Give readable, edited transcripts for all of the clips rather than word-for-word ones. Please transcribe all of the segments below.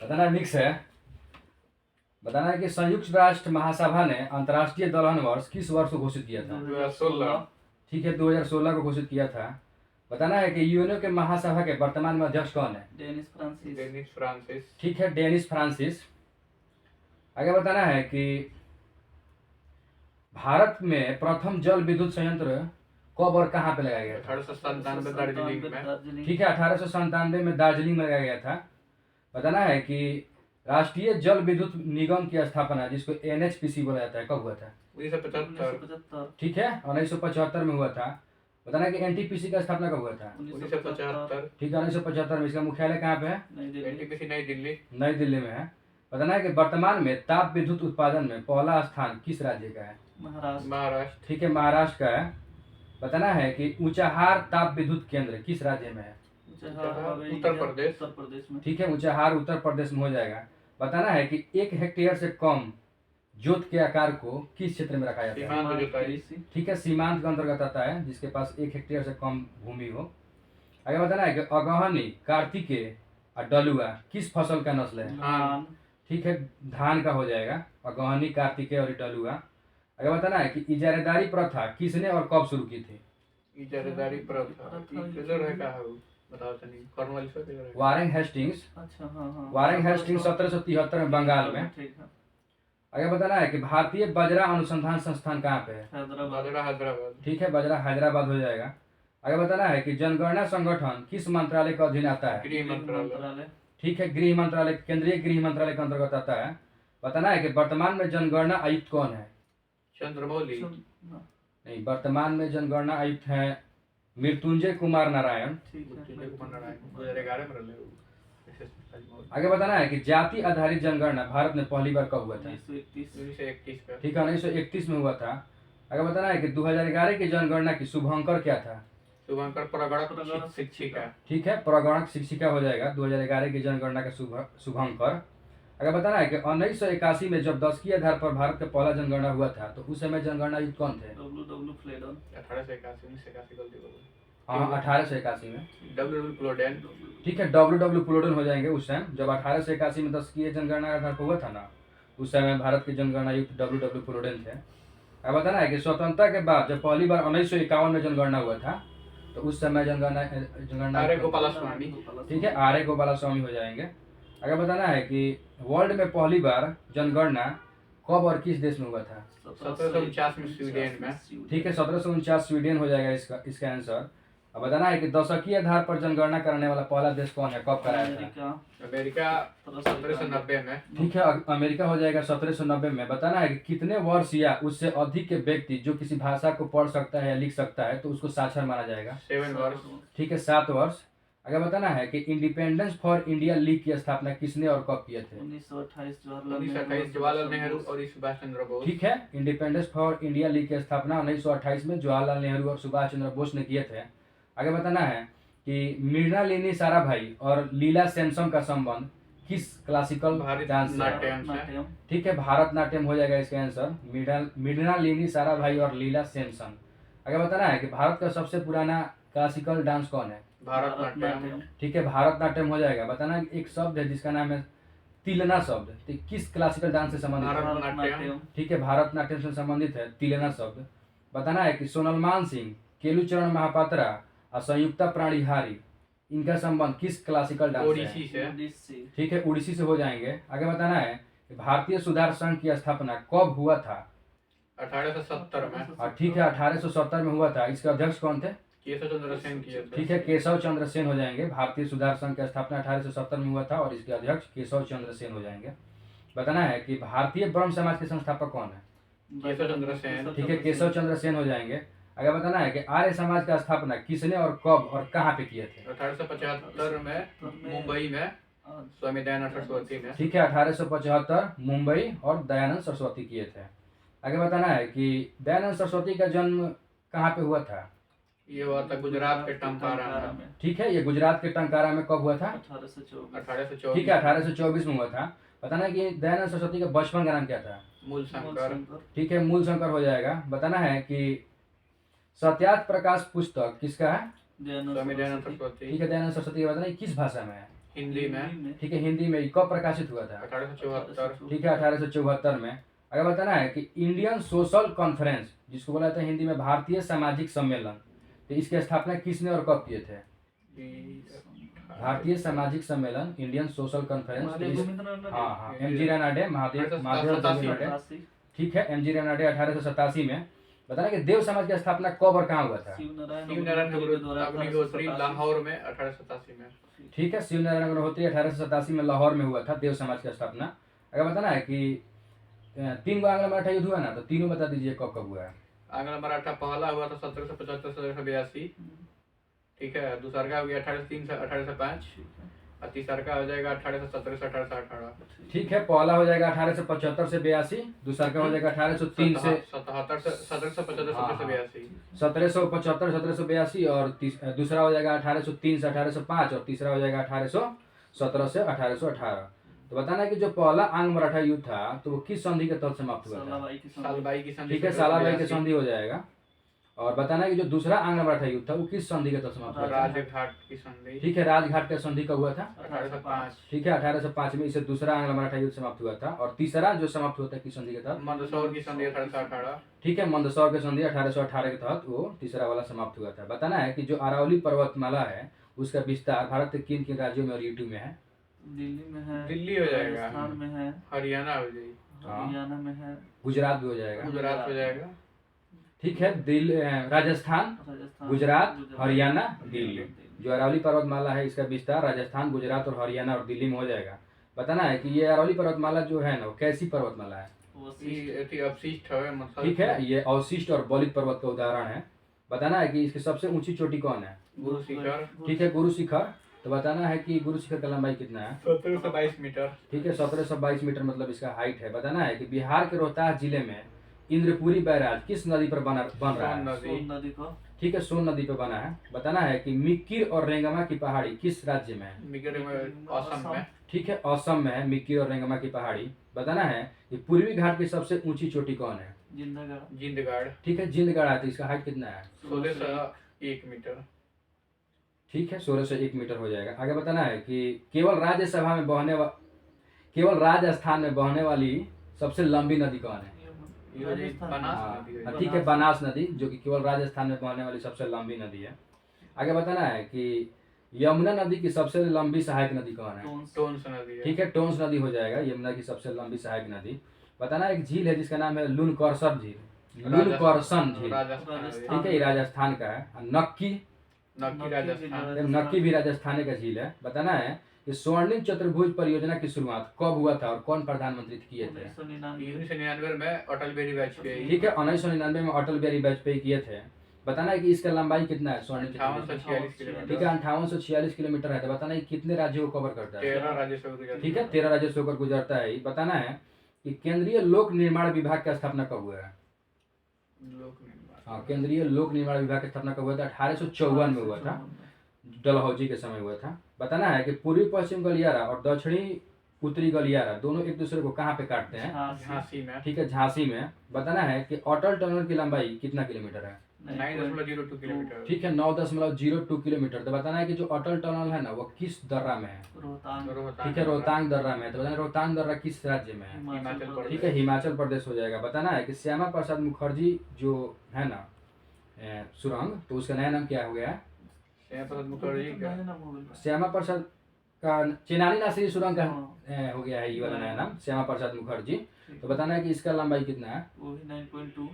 बताना मिक्स है। बताना है कि संयुक्त राष्ट्र महासभा ने अंतर्राष्ट्रीय दलहन वर्ष किस वर्ष को घोषित किया था? 2016। ठीक है, 2016 को घोषित किया था। बताना है कि यूएनओ के महासभा के वर्तमान में अध्यक्ष कौन है? Dennis Francis. ठीक है, डेनिस फ्रांसिस। आगे बताना है कि भारत में प्रथम जल विद्युत संयंत्र कब और कहाँ पे लगाया गया था? 1897 दार्जिलिंग में। ठीक है, 1897 में दार्जिलिंग में लगाया गया था। बताना है कि राष्ट्रीय जल विद्युत निगम की स्थापना, जिसको एनएचपीसी बोला जाता है, कब हुआ था? 1975। ठीक है, 1975 में हुआ था। बताना है कि एनटीपीसी का स्थापना कब हुआ था? 1975। ठीक है, 1975 में। इसका मुख्यालय कहाँ पे है? एनटीपीसी नई दिल्ली। नई दिल्ली में है। बताना है कि वर्तमान में ताप विद्युत उत्पादन में पहला स्थान किस राज्य का है? महाराष्ट्र। ठीक है, महाराष्ट्र का है। बताना है कि ऊंचाहार ताप विद्युत केंद्र किस राज्य में है? उत्तर प्रदेश में। ठीक है, ऊंचाहार उत्तर प्रदेश में हो जाएगा। बताना है कि 1 हेक्टेयर से कम जोत के आकार को किस क्षेत्र में रखा जाता है? ठीक है, सीमांत के अंतर्गत आता है, जिसके पास 1 हेक्टेयर से कम भूमि हो। आगे बताना है कि अगहनी, कार्तिकेय और डलुआ किस फसल का नस्ल है? ठीक है, धान का हो जाएगा। अगहनी, कार्तिकेय और डलुआ। आगे बताना है कि इजारेदारी प्रथा किसने और कब शुरू की थी? इजारेदारी प्रथा किधर है का है बताओ तनी। कॉर्नवालिस का किधर है? Warren Hastings. अच्छा हां। वारेन हेस्टिंग्स 1773 में बंगाल में। ठीक है। आगे बताना है कि भारतीय बजरा अनुसंधान संस्थान कहाँ पे है? हैदराबाद। ठीक है, बजरा हैदराबाद हो जाएगा। आगे बताना है कि जनगणना संगठन किस मंत्रालय का अधीन आता है? गृह मंत्रालय। ठीक है, गृह मंत्रालय, केंद्रीय गृह मंत्रालय के अंतर्गत आता है। बताना है कि वर्तमान में जनगणना आयुक्त कौन है? चंद्रमौली। नहीं, वर्तमान में जनगणना आयुक्त है मृत्युंजय कुमार नारायण। मृत्युंजय कुमार नारायण 2011 में रहे। आगे बताना है कि जाति आधारित जनगणना भारत में पहली बार कब हुआ था? 1921 में। ठीक है, 1931 में हुआ था। आगे बताना है कि 2011 की जनगणना की शुभांकर क्या था? शुभांकर प्रगणक शिक्षिका। ठीक है, प्रगणक शिक्षिका हो जाएगा 2011 की जनगणना का शुभांकर। अगर बताना है कि 1981 में जब दशकीय आधार पर भारत का पहला जनगणना हुआ था, तो उस समय जनगणना आयुक्त कौन थे? 1881 गलती बोल। हाँ, 1881 में। डब्ल्यू प्लोडेन। ठीक है, डब्ल्यू प्लोडेन हो जाएंगे उस टाइम, जब 1881 में दशकीय जनगणना आधार पर हुआ था ना, उस समय भारत के जनगणना आयुक्त डब्ल्यू प्लोडेन थे। अब बताना है कि स्वतंत्रता के बाद जब पहली बार 1951 में जनगणना हुआ था, तो उस समय जनगणना आर्य गोपालास्वामी। ठीक है, आर्य गोपालास्वामी हो जाएंगे। आगे बताना है कि वर्ल्ड में पहली बार जनगणना कब और किस देश में हुआ था? 1749 में स्वीडन में। ठीक है, 1749 स्वीडन हो जाएगा इसका आंसर। अब बताना है कि दशकीय आधार पर जनगणना कराने वाला पहला देश कौन है, कब कराया था? अमेरिका 1790 में। ठीक है, अमेरिका हो जाएगा 1790 में। बताना है कि कितने वर्ष या उससे अधिक के व्यक्ति जो किसी भाषा को पढ़ सकता है या लिख सकता है, तो उसको साक्षर माना जाएगा? 7 वर्ष। ठीक है, 7 वर्ष। अगर बताना है कि इंडिपेंडेंस फॉर इंडिया लीग की स्थापना किसने और कब किए थे? 1928 जवाहरलाल नेहरू और सुभाष चंद्र बोस। ठीक है, इंडिपेंडेंस फॉर इंडिया लीग की स्थापना 1928 में जवाहरलाल नेहरू और सुभाष चंद्र बोस ने किए थे। आगे बताना है कि मृणालिनी साराभाई और लीला सैमसन का संबंध किस क्लासिकल डांस से? ठीक है, भारतनाट्यम हो जाएगा इसका आंसर। मृणालिनी साराभाई और लीला सैमसन। आगे बताना है कि भारत का सबसे पुराना क्लासिकल डांस कौन है? भारतनाट्यम। ठीक है, भारतनाट्यम हो जाएगा। बताना एक शब्द है जिसका नाम है तिलना शब्द, तो किस क्लासिकल डांस से संबंधित है? भारतनाट्यम। ठीक है, भारतनाट्यम से संबंधित है तिलना शब्द। बताना है कि सोनलमान सिंह, केलुचरण महापात्रा और संयुक्ता प्राणिहारी, इनका संबंध किस क्लासिकल डांस ओडिसी से। ठीक है, उड़ीसी से हो जाएंगे। आगे बताना है कि भारतीय सुधार संघ की स्थापना कब हुआ था? 1870 में। ठीक है, 1870 में हुआ था। इसके अध्यक्ष कौन थे? केशव चंद्र सेन किए थे। ठीक है, केशव चंद्र सेन हो जाएंगे। भारतीय सुधार संघ की स्थापना 1870 में हुआ था और इसके अध्यक्ष केशव चंद्र सेन हो जाएंगे। बताना है कि भारतीय ब्रह्म समाज के संस्थापक कौन है? केशव चंद्र सेन। ठीक है, केशव चंद्र सेन हो जाएंगे। आगे बताना है कि आर्य समाज का स्थापना किसने और कब और कहाँ पे किए थे? 1875 में मुंबई में स्वामी दयानंद सरस्वती ने। ठीक है, 1875 मुंबई और दयानंद सरस्वती किए थे। आगे बताना है कि दयानंद सरस्वती का जन्म कहाँ पे हुआ था? ये हुआ था गुजरात के टंकारा में। ठीक है, ये गुजरात के टंकारा में कब हुआ था? 1824। ठीक है, 1824 में हुआ था। बताना कि दयानंद सरस्वती का बचपन का नाम क्या था? मूल शंकर। ठीक है, मूल शंकर हो जाएगा। बताना है कि सत्यार्थ प्रकाश पुस्तक किसका है? स्वामी दयानंद सरस्वती। ठीक है, दयानंद सरस्वती का बताना किस भाषा में है? हिंदी में ठीक है, हिंदी में कब प्रकाशित हुआ था? 1874। ठीक है, 1874 में। अगर बताना है कि इंडियन सोशल कॉन्फ्रेंस, जिसको बोला जाता है हिंदी में भारतीय सामाजिक सम्मेलन, तो इसकी स्थापना किसने और कब किए थे? भारतीय सामाजिक सम्मेलन, इंडियन सोशल कॉन्फ्रेंस। हाँ, एम.जी. रानाडे, महादेव रानाडे। ठीक है, एम.जी. रानाडे 1887 में। बताना कि देव समाज की स्थापना कब और कहाँ हुआ था? शिवनारायण अग्निहोत्री लाहौर में 1887 में। ठीक है, शिवनारायण अग्निहोत्री 1887 में लाहौर में हुआ था देव समाज की स्थापना। अगर बताना है कि 3 गो आंग्ल मराठा युद्ध हुआ ना, तो तीनों बता दीजिए कब कब हुआ है। आंग्ल मराठा पहला हुआ था 1775 से 1782। ठीक है, दूसरा हो गया 1803 से 1805 और तीसरा हो जाएगा 1817 से 1818। ठीक है, पहला हो जाएगा 1875 से 82, दूसरा का हो जाएगा 1803 से 1775 से 1782। 1775 1782 और दूसरा हो जाएगा 1803 से 1805 और तीसरा हो जाएगा 1817 से 1818। तो बताना है कि जो पहला आंग्ल मराठा युद्ध था तो वो किस संधि के तहत समाप्त हुआ था? सालबाई की संधि। ठीक है, सालाबाई की संधि हो जाएगा। और बताना है कि जो दूसरा आंग्ल मराठा युद्ध था वो किस संधि के तहत समाप्त हुआ था? राजघाट की संधि। ठीक है, राजघाट का संधि कब हुआ था? 1805। ठीक है, 1805 में इसे दूसरा आंग्ल मराठा युद्ध समाप्त हुआ था। और तीसरा जो समाप्त हुआ था किस संधि के तहत? मंदसौर की संधि 1818। ठीक है, मंदसौर की संधि 1818 के तहत वो तीसरा वाला समाप्त हुआ था। बताना है कि जो अरावली पर्वतमाला है उसका विस्तार भारत के किन किन राज्यों में और यूटी में है? दिल्ली में है, दिल्ली हो जाएगा, राजस्थान में है, हरियाणा हो जाएगी, हरियाणा में है, गुजरात भी हो जाएगा। गुजरात हो जाएगा। ठीक है, दिल्ली, राजस्थान, गुजरात, हरियाणा, दिल्ली। जो अरावली पर्वतमाला है इसका विस्तार राजस्थान, गुजरात और हरियाणा और दिल्ली में हो जाएगा। बताना है कि ये अरावली पर्वतमाला जो है ना वो कैसी पर्वतमाला है? अवशिष्ट है, मतलब ठीक है, ये अवशिष्ट और बलित पर्वत का उदाहरण है। बताना है कि इसकी सबसे ऊंची चोटी कौन है? गुरु शिखर। ठीक है, गुरु शिखर। तो बताना है कि गुरु शिखर का लंबाई कितना है? 1722 मीटर। ठीक है, 1722 मीटर मतलब इसका हाइट है। बताना है कि बिहार के रोहतास जिले में इंद्रपुरी बैराज किस नदी पर बन रहा है? सोन नदी को। ठीक है, सोन नदी पर बना है। बताना है कि मिक्किर और रेंगमा की पहाड़ी किस राज्य में है? मिक्किर असम में। ठीक है, असम में है मिक्किर और रेंगमा की पहाड़ी। बताना है कि पूर्वी घाट की सबसे ऊंची चोटी कौन है? जिंदगढ़। ठीक है, जिंदगढ़ है। तो इसका हाइट कितना है? 1601 मीटर। ठीक है, 1601 मीटर हो जाएगा। आगे बताना है कि केवल राज्यसभा में केवल राजस्थान में बहने वाली सबसे लंबी नदी कौन है? ठीक है, बनास नदी, जो कि केवल राजस्थान में बहने वाली सबसे लंबी नदी है। आगे बताना है कि यमुना नदी की सबसे लंबी सहायक नदी कौन है? टोंस नदी है। ठीक है, टोंस नदी हो जाएगा यमुना की सबसे लंबी सहायक नदी। बताना एक झील है जिसका नाम है लुनकरसन झील। लुनकरसन झील, ठीक है, ये राजस्थान का है। नक्की राजस्थान। नक्की भी राजस्थान का झील है। बताना है कि स्वर्णिम चतुर्भुज परियोजना की शुरुआत कब हुआ था और कौन प्रधानमंत्री किए थे? 1999 में अटल बिहारी वाजपेयी। ठीक है, 1999 में अटल बिहारी वाजपेयी किए थे। बताना है कि इसका लंबाई कितना है? स्वर्णिम चतुर्भुज। ठीक है, 5846 किलोमीटर है। तो बताना है कितने राज्यों को कवर करता है? 13 राज्यों से गुजरता है। ठीक है, 13 राज्यों से होकर गुजरता है। बताना है कि केंद्रीय लोक निर्माण विभाग की स्थापना कब हुआ है? हाँ, केंद्रीय लोक निर्माण विभाग की स्थापना कब हुआ था? 1854 में हुआ था, डलहौजी के समय हुआ था। बताना है कि पूर्वी पश्चिम गलियारा और दक्षिणी उत्तरी गलियारा दोनों एक दूसरे को कहाँ पे काटते हैं? झांसी में। ठीक है, झांसी में। बताना है कि अटल टनल की लंबाई कितना किलोमीटर है? 9.02 किलोमीटर। ठीक है, 9.02 किलोमीटर। तो बताना है कि जो अटल टनल है ना वो किस दर्रा में है? ठीक है, रोहतांग दर्रा में है। तो बताना रोहतांग दर्रा किस राज्य में है? हिमाचल प्रदेश। ठीक है, हिमाचल प्रदेश हो जाएगा। बताना है कि श्यामा प्रसाद मुखर्जी जो है ना सुरंग, तो उसका नया नाम क्या हो गया? श्यामा प्रसाद का चेनानी नासिरी सुरंग का हो गया है ये वाला नया नाम, श्यामा प्रसाद मुखर्जी। तो बताना है कि इसका लंबाई कितना है? 9.2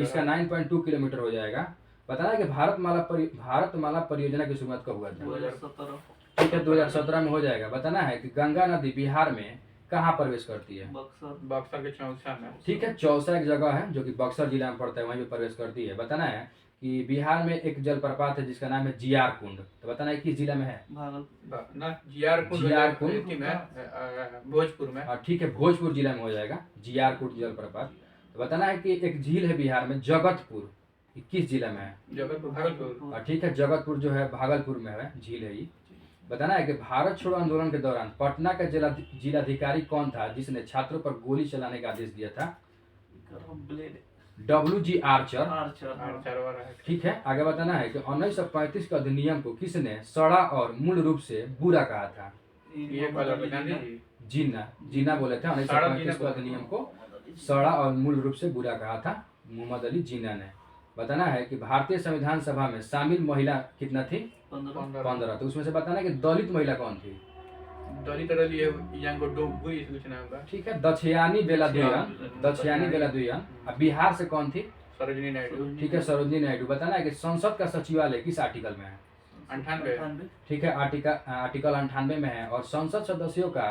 इसका 9.2 किलोमीटर हो जाएगा। बताना है कि भारतमाला परियोजना की शुरुआत कब हुआ था? 2017। ठीक है, 2017 में हो जाएगा। बताना है कि गंगा नदी बिहार में कहाँ प्रवेश करती है? बक्सर के चौसा में। ठीक है, चौसा एक जगह है जो कि बक्सर जिला में पड़ता है, वहीं पे प्रवेश करती है। बताना है कि बिहार में एक जलप्रपात है जिसका नाम है जियार कुंड। तो बताना है किस जिला में है? जियार कुंड भोजपुर में। ठीक है, भोजपुर जिला में हो जाएगा जियार कुंड जलप्रपात। तो बताना है कि एक झील है बिहार में जगतपुर, किस जिला में है? जगतपुर, भागलपुर। ठीक है, जगतपुर जो है भागलपुर में है, झील है ये। बताना है कि भारत छोड़ो आंदोलन के दौरान पटना का जिलाधिकारी कौन था जिसने छात्रों पर गोली चलाने का आदेश दिया था? WG Archer. आर्चर हाँ। आर्चर वाला है। ठीक है, आगे बताना है कि 1935 के अधिनियम को किसने सड़ा और मूल रूप से बुरा कहा था? ये मोहम्मद कलर अली गांधी जिन्ना। जी। जीना बोले थे। सड़ा 1935 जीना के बोला। अधिनियम को मोहम्मद अली जिन्ना। सड़ा और मूल रूप से बुरा कहा था मोहम्मद अली जिन्ना ने। बताना है कि भारतीय संविधान सभा में शामिल महिला कितना थी? 15 15। तो उसमें से बताना है कि दलित महिला कौन थी? दलित रली है यहाँ को डोबू इस कुछ नाम का। ठीक है, दक्षयानी बेला दुयन। अब बिहार से कौन थी? सरोजिनी नायडू। ठीक है, सरोजिनी नायडू। बताना है कि संसद का सचिवालय किस आर्टिकल में है? 98। ठीक है, आर्टिकल 98 में है। और संसद सदस्यों का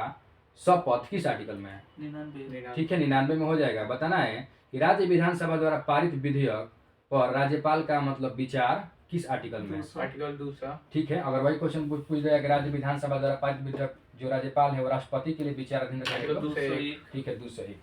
शपथ किस आर्टिकल में है? 99 ठीक है, 99 में हो जाएगा। बताना है कि राज्य विधानसभा द्वारा पारित विधेयक पर राज्यपाल का मतलब विचार किस आर्टिकल में है? आर्टिकल 200। ठीक है, अगर वही क्वेश्चन पूछ गया कि राज्य विधानसभा द्वारा पारित विधेयक जो राज्यपाल है वो राष्ट्रपति के लिए विचाराधीन रहेगा। आर्टिकल 201। ठीक है, 201।